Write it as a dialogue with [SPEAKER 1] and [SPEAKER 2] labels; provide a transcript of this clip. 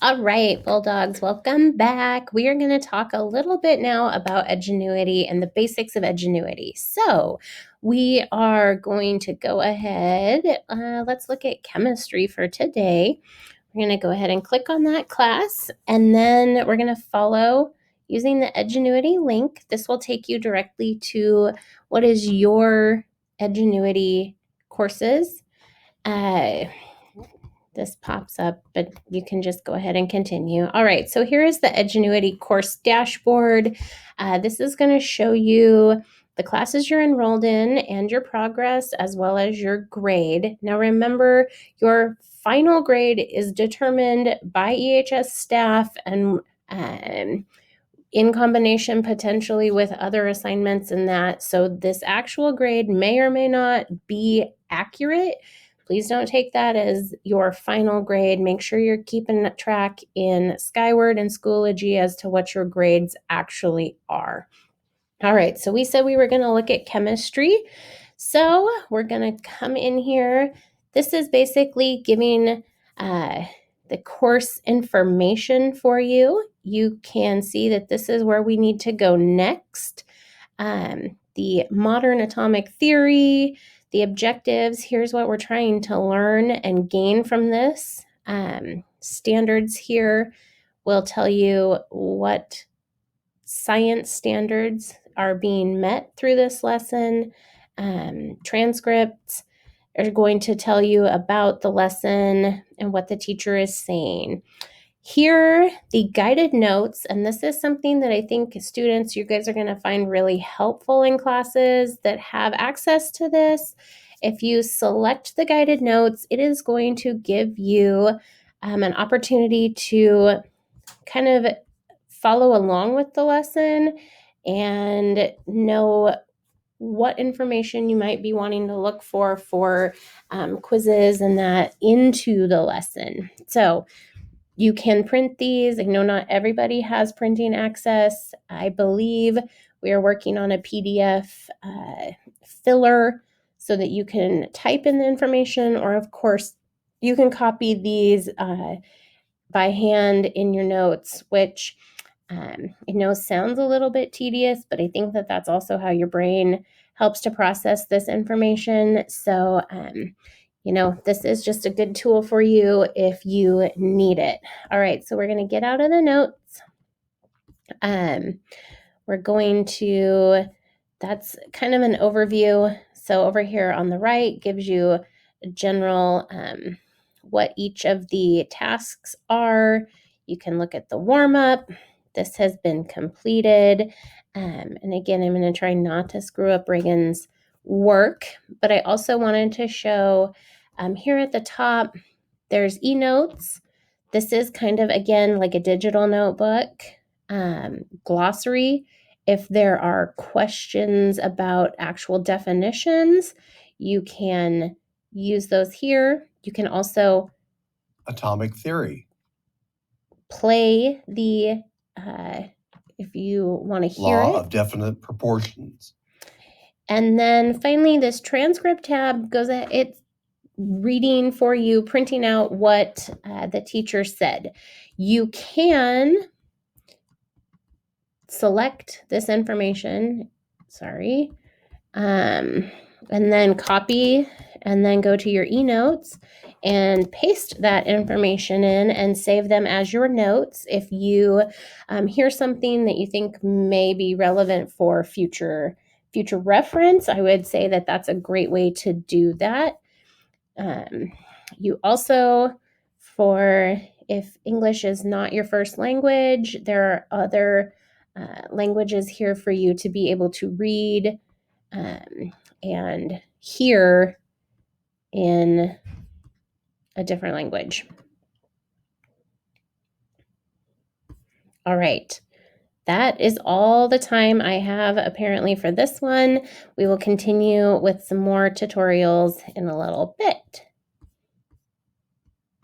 [SPEAKER 1] All right, Bulldogs, welcome back. We are going to talk a little bit now about Edgenuity and the basics of Edgenuity. So we are going to go ahead. Let's look at chemistry for today. We're going to go ahead and click on that class, and then we're going to follow using the Edgenuity link. This will take you directly to what is your Edgenuity courses. This pops up, but you can just go ahead and continue. All right, so here is the Edgenuity course dashboard. This is going to show you the classes you're enrolled in and your progress, as well as your grade. Now remember, your final grade is determined by EHS staff and in combination potentially with other assignments and that. So this actual grade may or may not be accurate. Please don't take that as your final grade. Make sure you're keeping track in Skyward and Schoology as to what your grades actually are. All right, so we said we were going to look at chemistry. So we're going to come in here. This is basically giving the course information for you. You can see that this is where we need to go next. The modern atomic theory, the objectives, here's what we're trying to learn and gain from this. Standards here will tell you what science standards are being met through this lesson. Transcripts are going to tell you about the lesson and what the teacher is saying. Here, the guided notes, and this is something that I think students, you guys are going to find really helpful in classes that have access to this. If you select the guided notes, it is going to give you an opportunity to kind of follow along with the lesson and know what information you might be wanting to look for quizzes and that into the lesson. So you can print these. I know not everybody has printing access. I believe we are working on a PDF filler so that you can type in the information, or of course, you can copy these by hand in your notes, which I know sounds a little bit tedious, but I think that that's also how your brain helps to process this information. So, this is just a good tool for you if you need it. All right, so we're going to get out of the notes. We're going to, that's kind of an overview. So over here on the right gives you a general what each of the tasks are. You can look at the warm-up. This has been completed. And again, I'm going to try not to screw up Reagan's work, but I also wanted to show here at the top, there's eNotes. This is kind of, again, like a digital notebook. Glossary. If there are questions about actual definitions, you can use those here. You can also
[SPEAKER 2] atomic theory.
[SPEAKER 1] Play the, if you want to hear
[SPEAKER 2] Law
[SPEAKER 1] it.
[SPEAKER 2] of definite proportions.
[SPEAKER 1] And then finally, this transcript tab goes, it's reading for you, printing out what the teacher said. You can select this information, and then copy and then go to your eNotes and paste that information in and save them as your notes. If you hear something that you think may be relevant for future reference, I would say that that's a great way to do that. You also, for if English is not your first language, there are other languages here for you to be able to read and hear in a different language. All right. That is all the time I have apparently for this one. We will continue with some more tutorials in a little bit.